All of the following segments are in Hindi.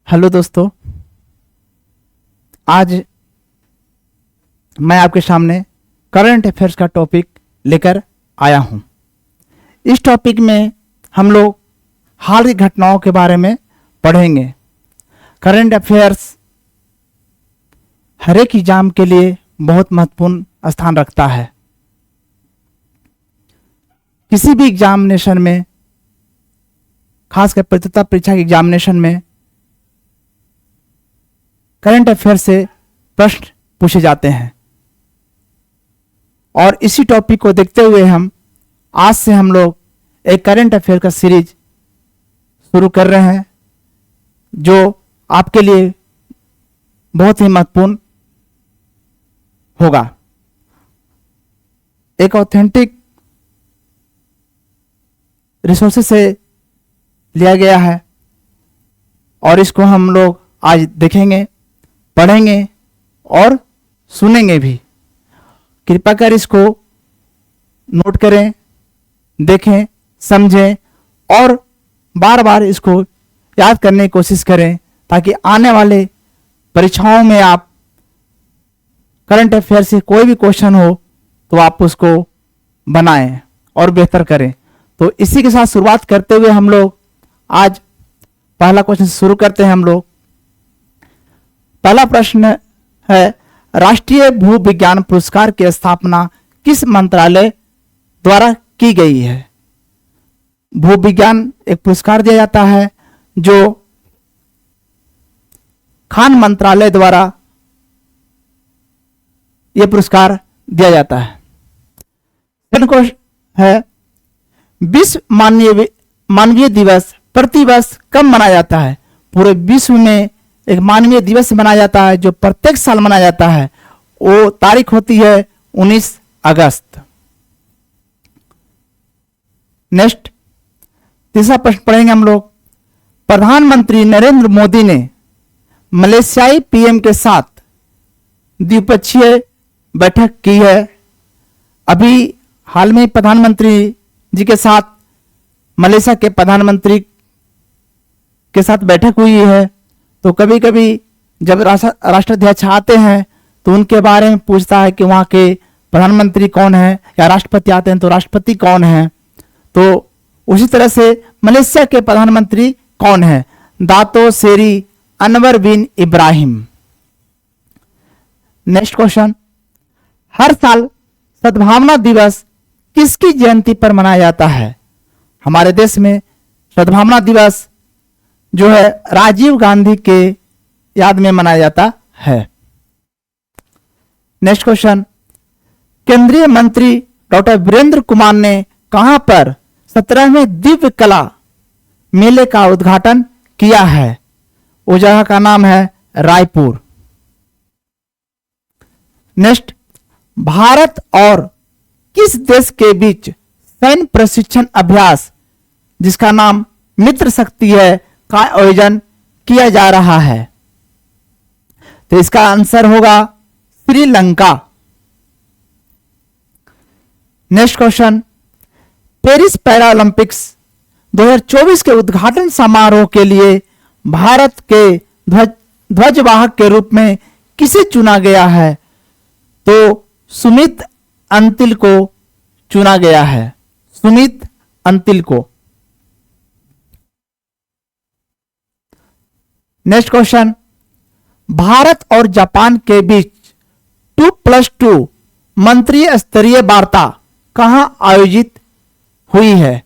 हेलो दोस्तों, आज मैं आपके सामने करंट अफेयर्स का टॉपिक लेकर आया हूं। इस टॉपिक में हम लोग हाल की घटनाओं के बारे में पढ़ेंगे। करंट अफेयर्स हर एक एग्जाम के लिए बहुत महत्वपूर्ण स्थान रखता है। किसी भी एग्जामिनेशन में, खासकर प्रतियोगिता परीक्षा के एग्जामिनेशन में करंट अफेयर से प्रश्न पूछे जाते हैं और इसी टॉपिक को देखते हुए आज से हम लोग एक करंट अफेयर का सीरीज शुरू कर रहे हैं जो आपके लिए बहुत ही महत्वपूर्ण होगा। एक ऑथेंटिक रिसोर्सेज से लिया गया है और इसको हम लोग आज देखेंगे, पढ़ेंगे और सुनेंगे भी। कृपया कर इसको नोट करें, देखें, समझें और बार बार इसको याद करने की कोशिश करें ताकि आने वाले परीक्षाओं में आप करंट अफेयर से कोई भी क्वेश्चन हो तो आप उसको बनाएं और बेहतर करें। तो इसी के साथ शुरुआत करते हुए हम लोग आज पहला क्वेश्चन शुरू करते हैं। हम लोग पहला प्रश्न है, राष्ट्रीय भू विज्ञान पुरस्कार की स्थापना किस मंत्रालय द्वारा की गई है? भू विज्ञान एक पुरस्कार दिया जाता है जो खान मंत्रालय द्वारा यह पुरस्कार दिया जाता है। सेकंड क्वेश्चन है, विश्व मानवीय दिवस प्रतिवर्ष कब मनाया जाता है? पूरे विश्व में एक मानवीय दिवस मनाया जाता है जो प्रत्येक साल मनाया जाता है। वो तारीख होती है 19 अगस्त। नेक्स्ट तीसरा प्रश्न पढ़ेंगे हम लोग। प्रधानमंत्री नरेंद्र मोदी ने मलेशियाई पीएम के साथ द्विपक्षीय बैठक की है। अभी हाल में प्रधानमंत्री जी के साथ मलेशिया के प्रधानमंत्री के साथ बैठक हुई है। तो कभी कभी जब राष्ट्राध्यक्ष आते हैं तो उनके बारे में पूछता है कि वहाँ के प्रधानमंत्री कौन है, या राष्ट्रपति आते हैं तो राष्ट्रपति कौन है। तो उसी तरह से मलेशिया के प्रधानमंत्री कौन है? दातो सेरी अनवर बिन इब्राहिम। नेक्स्ट क्वेश्चन, हर साल सद्भावना दिवस किसकी जयंती पर मनाया जाता है? हमारे देश में सद्भावना दिवस जो है राजीव गांधी के याद में मनाया जाता है। नेक्स्ट क्वेश्चन, केंद्रीय मंत्री डॉक्टर वीरेंद्र कुमार ने कहां पर 17वें दिव्य कला मेले का उद्घाटन किया है? वो जगह का नाम है रायपुर। नेक्स्ट, भारत और किस देश के बीच सैन्य प्रशिक्षण अभ्यास जिसका नाम मित्र शक्ति है का आयोजन किया जा रहा है? तो इसका आंसर होगा Sri Lanka. Next question, Paris Paralympics 2024 के उद्घाटन समारोह के लिए भारत के ध्वजवाहक के रूप में किसे चुना गया है? तो सुमित अंतिल को चुना गया है। सुमित अंतिल को। नेक्स्ट क्वेश्चन, भारत और जापान के बीच 2+2 मंत्रिय स्तरीय वार्ता कहां आयोजित हुई है?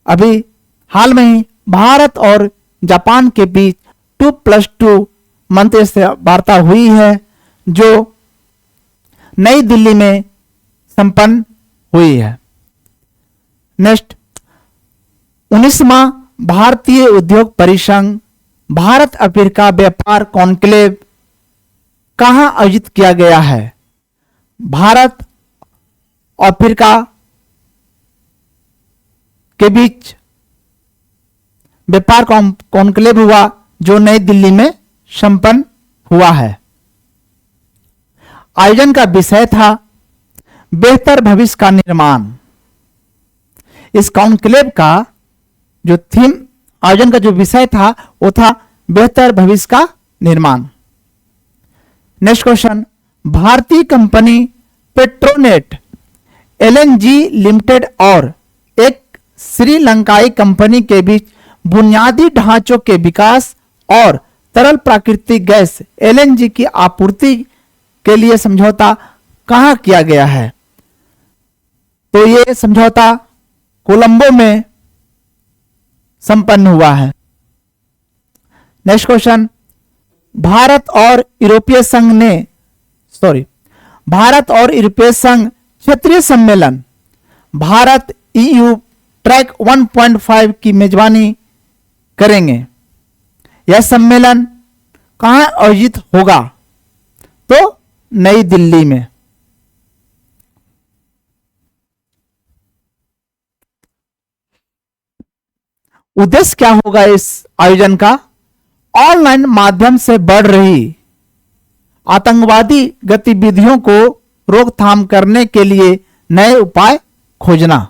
अभी हाल में ही भारत और जापान के बीच 2+2 मंत्रिय स्तरीय वार्ता हुई है जो नई दिल्ली में संपन्न हुई है। नेक्स्ट, 19वां भारतीय उद्योग परिसंघ भारत अफ्रीका व्यापार कॉन्क्लेव कहां आयोजित किया गया है? भारत और अफ्रीका के बीच व्यापार कॉन्क्लेव हुआ जो नई दिल्ली में संपन्न हुआ है। आयोजन का विषय था बेहतर भविष्य का निर्माण। इस कॉन्क्लेव का जो थीम, आयोजन का जो विषय था वो था बेहतर भविष्य का निर्माण। नेक्स्ट क्वेश्चन, भारतीय कंपनी पेट्रोनेट एलएनजी लिमिटेड और एक श्रीलंकाई कंपनी के बीच बुनियादी ढांचों के विकास और तरल प्राकृतिक गैस एलएनजी की आपूर्ति के लिए समझौता कहां किया गया है? तो ये समझौता कोलंबो में संपन्न हुआ है। नेक्स्ट क्वेश्चन, भारत और यूरोपीय संघ क्षेत्रीय सम्मेलन भारत ईयू ट्रैक 1.5 की मेजबानी करेंगे। यह सम्मेलन कहां आयोजित होगा? तो नई दिल्ली में। उद्देश्य क्या होगा इस आयोजन का? ऑनलाइन माध्यम से बढ़ रही आतंकवादी गतिविधियों को रोकथाम करने के लिए नए उपाय खोजना।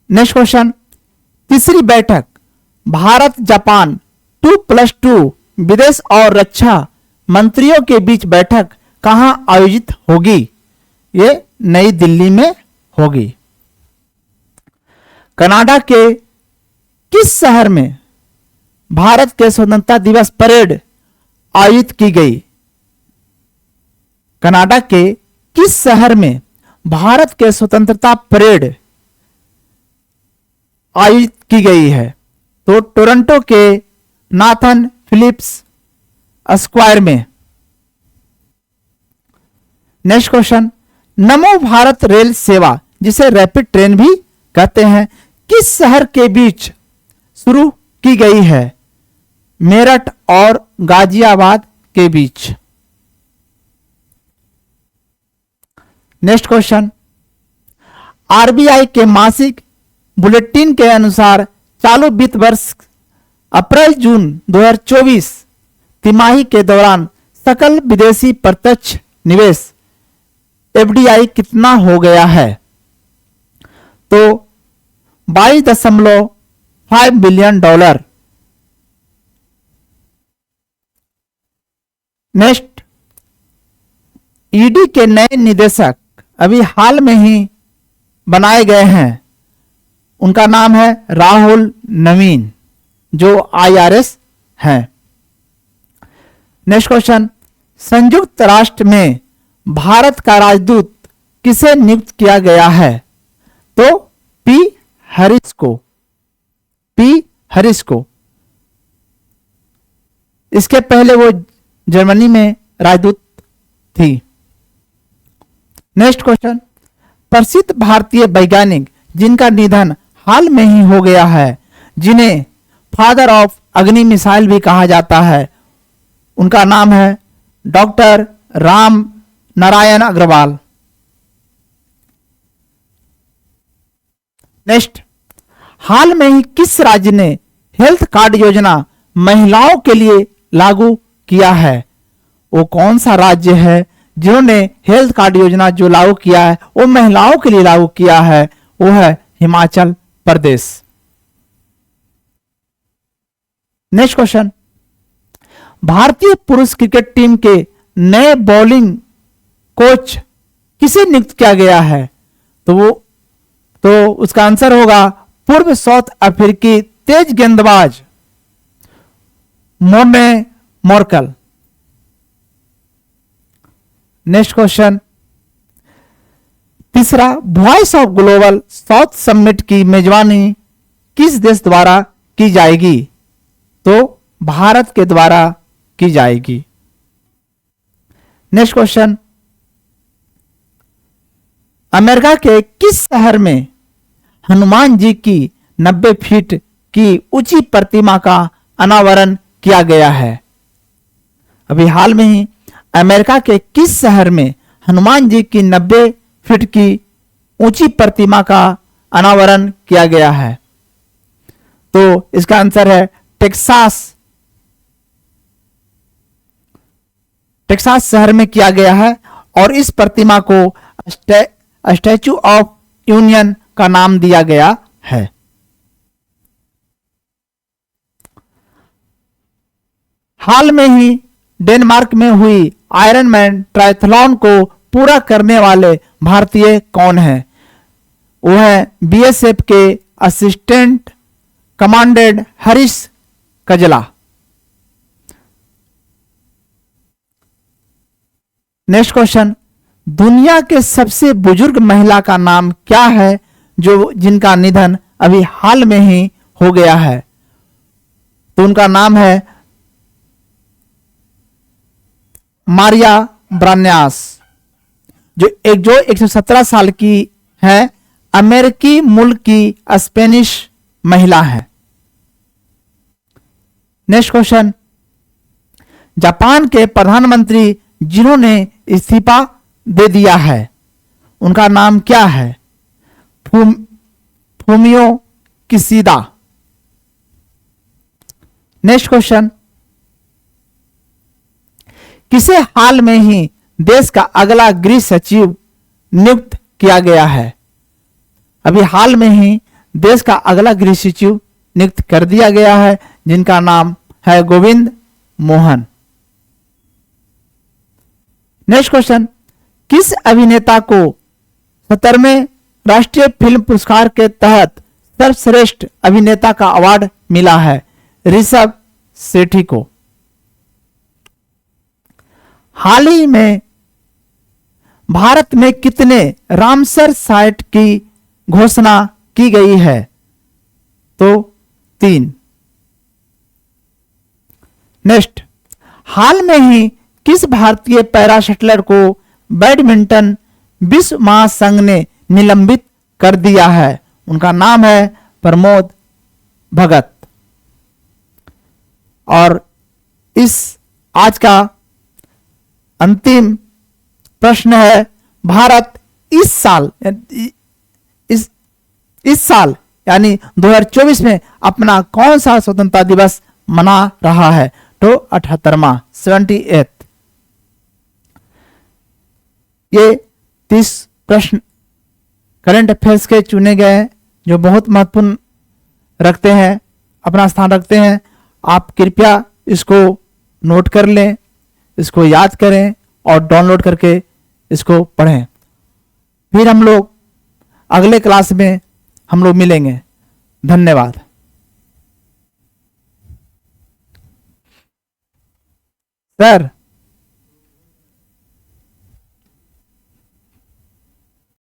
नेक्स्ट क्वेश्चन, तीसरी बैठक भारत जापान 2+2 विदेश और रक्षा मंत्रियों के बीच बैठक कहां आयोजित होगी? ये नई दिल्ली में होगी। कनाडा के किस शहर में भारत के स्वतंत्रता दिवस परेड आयोजित की गई? कनाडा के किस शहर में भारत के स्वतंत्रता परेड आयोजित की गई है? तो टोरंटो के नाथन फिलिप्स स्क्वायर में। नेक्स्ट क्वेश्चन, नमो भारत रेल सेवा जिसे रैपिड ट्रेन भी कहते हैं किस शहर के बीच शुरू की गई है? मेरठ और गाजियाबाद के बीच। नेक्स्ट क्वेश्चन, आरबीआई के मासिक बुलेटिन के अनुसार चालू वित्त वर्ष अप्रैल जून 2024 तिमाही के दौरान सकल विदेशी प्रत्यक्ष निवेश एफडीआई कितना हो गया है? तो 22.5 बिलियन डॉलर। नेक्स्ट, ईडी के नए निदेशक अभी हाल में ही बनाए गए हैं। उनका नाम है राहुल नवीन, जो आईआरएस हैं। नेक्स्ट क्वेश्चन, संयुक्त राष्ट्र में भारत का राजदूत किसे नियुक्त किया गया है? तो पी हरिस को। इसके पहले वो जर्मनी में राजदूत थी। नेक्स्ट क्वेश्चन, प्रसिद्ध भारतीय वैज्ञानिक जिनका निधन हाल में ही हो गया है, जिन्हें फादर ऑफ अग्नि मिसाइल भी कहा जाता है, उनका नाम है डॉक्टर राम नारायण अग्रवाल। नेक्स्ट, हाल में ही किस राज्य ने हेल्थ कार्ड योजना महिलाओं के लिए लागू किया है? वो कौन सा राज्य है जिन्होंने हेल्थ कार्ड योजना जो लागू किया है वो महिलाओं के लिए लागू किया है? वो है हिमाचल प्रदेश। नेक्स्ट क्वेश्चन, भारतीय पुरुष क्रिकेट टीम के नए बॉलिंग कोच किसे नियुक्त किया गया है? तो उसका आंसर होगा पूर्व साउथ अफ्रीकी तेज गेंदबाज मोर्ने मोर्कल। नेक्स्ट क्वेश्चन, तीसरा, voice of global south summit की मेजबानी किस देश द्वारा की जाएगी? तो भारत के द्वारा की जाएगी। नेक्स्ट क्वेश्चन, अमेरिका के किस शहर में हनुमान जी की 90 फीट की ऊंची प्रतिमा का अनावरण किया गया है? अभी हाल में ही अमेरिका के किस शहर में हनुमान जी की 90 फीट की ऊंची प्रतिमा का अनावरण किया गया है? तो इसका आंसर है टेक्सास शहर में किया गया है और इस प्रतिमा को स्टैचू ऑफ यूनियन का नाम दिया गया है। हाल में ही डेनमार्क में हुई आयरन मैन ट्रायथलॉन को पूरा करने वाले भारतीय कौन है? वो है बीएसएफ के assistant commandant Harish Kajla. Next question, दुनिया के सबसे बुजुर्ग महिला का नाम क्या है जो जिनका निधन अभी हाल में ही हो गया है? तो उनका नाम है मारिया ब्रान्यास, जो 117 साल की है, अमेरिकी मूल की स्पेनिश महिला है। नेक्स्ट क्वेश्चन, जापान के प्रधानमंत्री जिन्होंने इस्तीफा दे दिया है उनका नाम क्या है? Fumio Kishida. नेक्स्ट क्वेश्चन, किसे हाल में ही देश का अगला गृह सचिव नियुक्त किया गया है? अभी हाल में ही देश का अगला गृह सचिव नियुक्त कर दिया गया है, जिनका नाम है गोविंद मोहन। नेक्स्ट क्वेश्चन, किस अभिनेता को 17वें राष्ट्रीय फिल्म पुरस्कार के तहत सर्वश्रेष्ठ अभिनेता का अवार्ड मिला है? ऋषभ सेठी को। हाल ही में भारत में कितने रामसर साइट की घोषणा की गई है? तो 3। नेक्स्ट, हाल में ही किस भारतीय पैरा शटलर को बैडमिंटन विश्व महासंघ ने निलंबित कर दिया है? उनका नाम है प्रमोद भगत। और इस आज का अंतिम प्रश्न है, भारत इस साल यानी 2024 में अपना कौन सा स्वतंत्रता दिवस मना रहा है? तो 78वां 78। ये 30 प्रश्न करंट अफेयर्स के चुने गए हैं जो बहुत महत्वपूर्ण रखते हैं, अपना स्थान रखते हैं। आप कृपया इसको नोट कर लें, इसको याद करें और डाउनलोड करके इसको पढ़ें। फिर हम लोग अगले क्लास में हम लोग मिलेंगे। धन्यवाद। सर